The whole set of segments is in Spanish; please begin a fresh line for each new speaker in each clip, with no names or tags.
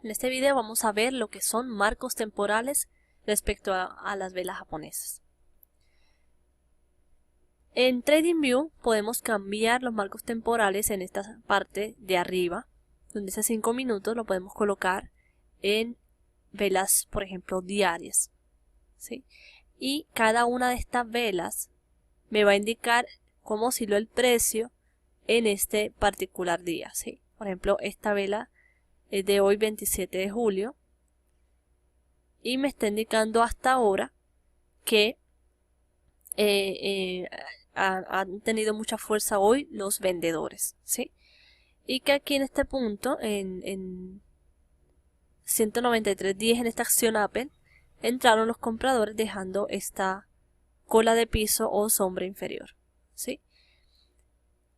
En este video vamos a ver lo que son marcos temporales respecto a las velas japonesas. En TradingView podemos cambiar los marcos temporales en esta parte de arriba, donde dice 5 minutos, lo podemos colocar en velas, por ejemplo, diarias, ¿sí? Y cada una de estas velas me va a indicar cómo osciló el precio en este particular día, ¿sí? Por ejemplo, esta vela es de hoy 27 de julio y me está indicando hasta ahora que han tenido mucha fuerza hoy los vendedores, ¿sí? Y que aquí en este punto, en 193.10 en esta acción Apple, entraron los compradores dejando esta cola de piso o sombra inferior, ¿sí?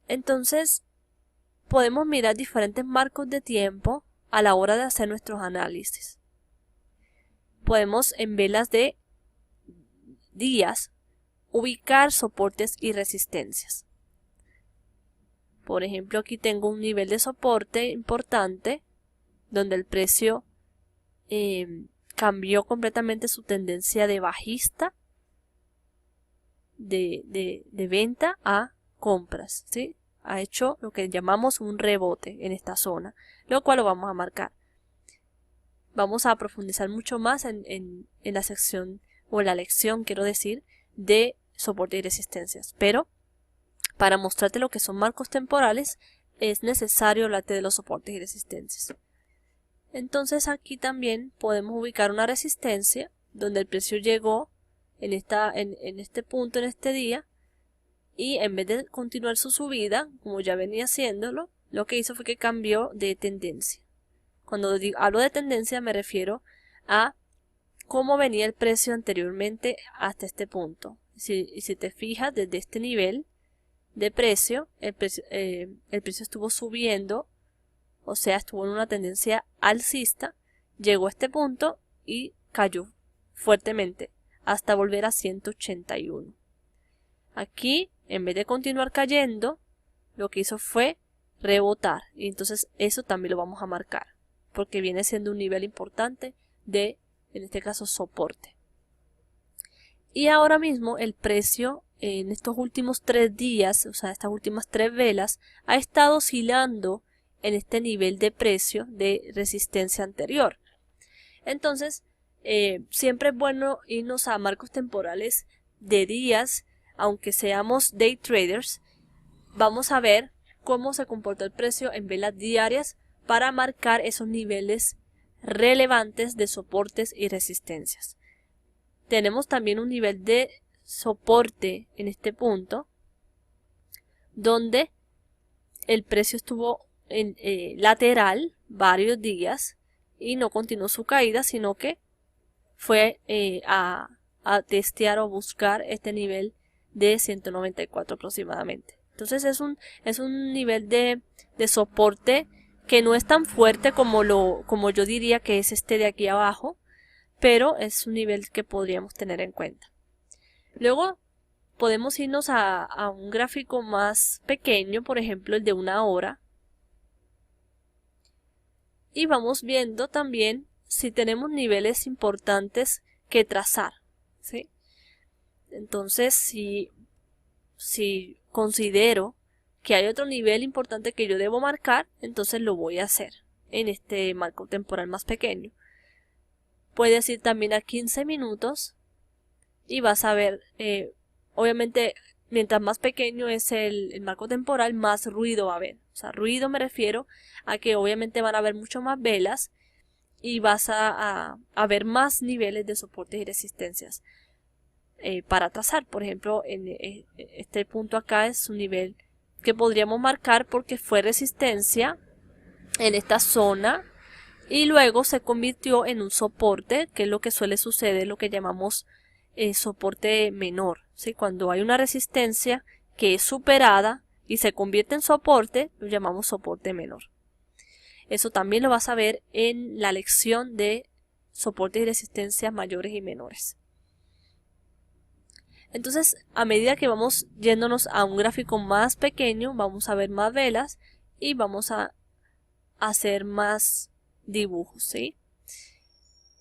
Entonces, podemos mirar diferentes marcos de tiempo a la hora de hacer nuestros análisis. Podemos en velas de días ubicar soportes y resistencias. Por ejemplo, aquí tengo un nivel de soporte importante donde el precio cambió completamente su tendencia de bajista de venta a compras, ¿sí? Ha hecho lo que llamamos un rebote en esta zona, lo cual lo vamos a marcar. Vamos a profundizar mucho más en la sección o en la lección, quiero decir, de soporte y resistencias, pero para mostrarte lo que son marcos temporales es necesario hablarte de los soportes y resistencias. Entonces aquí también podemos ubicar una resistencia donde el precio llegó en este punto, en este día, y en vez de continuar su subida, como ya venía haciéndolo, lo que hizo fue que cambió de tendencia. Cuando hablo de tendencia me refiero a cómo venía el precio anteriormente hasta este punto. Si te fijas, desde este nivel de precio, el precio estuvo subiendo, o sea, estuvo en una tendencia alcista, llegó a este punto y cayó fuertemente hasta volver a 181. Aquí, en vez de continuar cayendo, lo que hizo fue rebotar, y entonces eso también lo vamos a marcar, porque viene siendo un nivel importante de, en este caso, soporte. Y ahora mismo el precio en estos últimos 3 días, o sea, estas últimas 3 velas, ha estado oscilando en este nivel de precio de resistencia anterior. Entonces, siempre es bueno irnos a marcos temporales de días, aunque seamos day traders. Vamos a ver cómo se comporta el precio en velas diarias para marcar esos niveles relevantes de soportes y resistencias. Tenemos también un nivel de soporte en este punto donde el precio estuvo en lateral varios días y no continuó su caída, sino que fue a testear o buscar este nivel de 194 aproximadamente. Entonces es un nivel de soporte que no es tan fuerte como yo diría que es este de aquí abajo, pero es un nivel que podríamos tener en cuenta. Luego podemos irnos a un gráfico más pequeño, por ejemplo el de 1 hora, y vamos viendo también si tenemos niveles importantes que trazar, ¿sí? Entonces, si considero que hay otro nivel importante que yo debo marcar, entonces lo voy a hacer en este marco temporal más pequeño. Puedes ir también a 15 minutos y vas a ver, obviamente, mientras más pequeño es el marco temporal, más ruido va a haber. O sea, ruido me refiero a que obviamente van a haber mucho más velas y vas a ver más niveles de soportes y resistencias para trazar. Por ejemplo, en este punto acá es un nivel que podríamos marcar porque fue resistencia en esta zona y luego se convirtió en un soporte, que es lo que suele suceder, lo que llamamos soporte menor, ¿sí? Cuando hay una resistencia que es superada y se convierte en soporte, lo llamamos soporte menor. Eso también lo vas a ver en la lección de soportes y resistencias mayores y menores. Entonces, a medida que vamos yéndonos a un gráfico más pequeño, vamos a ver más velas y vamos a hacer más dibujos, ¿sí?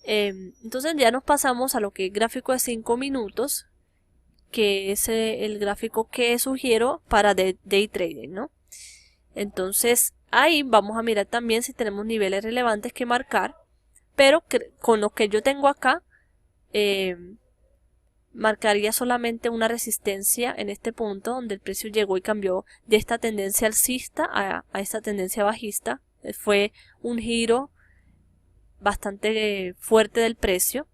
Entonces ya nos pasamos a lo que es gráfico de 5 minutos, que es el gráfico que sugiero para day trading, ¿no? Entonces ahí vamos a mirar también si tenemos niveles relevantes que marcar, pero con lo que yo tengo acá, marcaría solamente una resistencia en este punto donde el precio llegó y cambió de esta tendencia alcista a esta tendencia bajista. Fue un giro bastante fuerte del precio,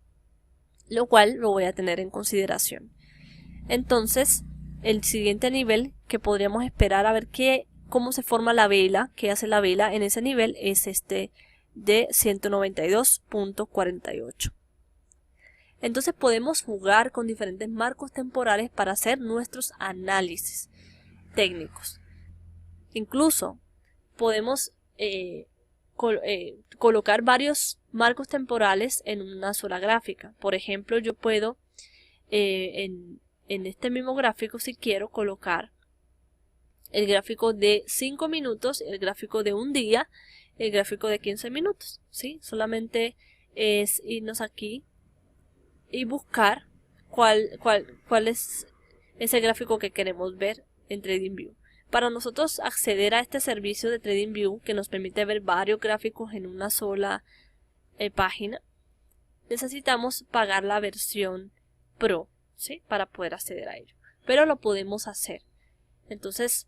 lo cual lo voy a tener en consideración. Entonces, el siguiente nivel que podríamos esperar a ver cómo se forma la vela, qué hace la vela en ese nivel, es este de 192.48. Entonces podemos jugar con diferentes marcos temporales para hacer nuestros análisis técnicos. Incluso podemos colocar varios marcos temporales en una sola gráfica. Por ejemplo, yo puedo en este mismo gráfico, si quiero, colocar el gráfico de 5 minutos, el gráfico de un día, el gráfico de 15 minutos. ¿Sí? Solamente es irnos aquí y buscar cuál es ese gráfico que queremos ver en TradingView. Para nosotros acceder a este servicio de TradingView, que nos permite ver varios gráficos en una sola página, necesitamos pagar la versión Pro, ¿sí? Para poder acceder a ello. Pero lo podemos hacer. Entonces,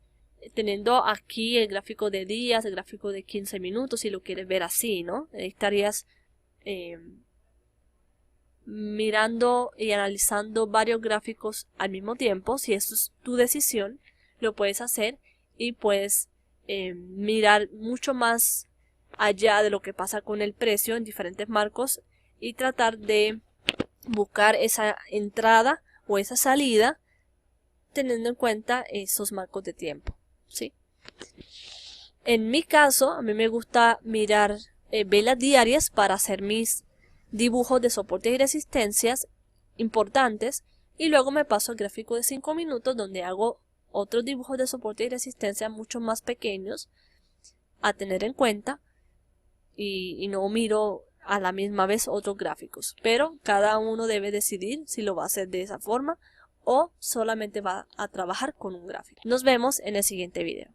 teniendo aquí el gráfico de días, el gráfico de 15 minutos, si lo quieres ver así, ¿no? Estarías mirando y analizando varios gráficos al mismo tiempo. Si esto es tu decisión, lo puedes hacer y puedes mirar mucho más allá de lo que pasa con el precio en diferentes marcos y tratar de buscar esa entrada o esa salida teniendo en cuenta esos marcos de tiempo, ¿sí? En mi caso, a mí me gusta mirar velas diarias para hacer mis dibujos de soportes y resistencias importantes, y luego me paso al gráfico de 5 minutos donde hago otros dibujos de soporte y resistencia mucho más pequeños a tener en cuenta, y no miro a la misma vez otros gráficos, pero cada uno debe decidir si lo va a hacer de esa forma o solamente va a trabajar con un gráfico. Nos vemos en el siguiente video.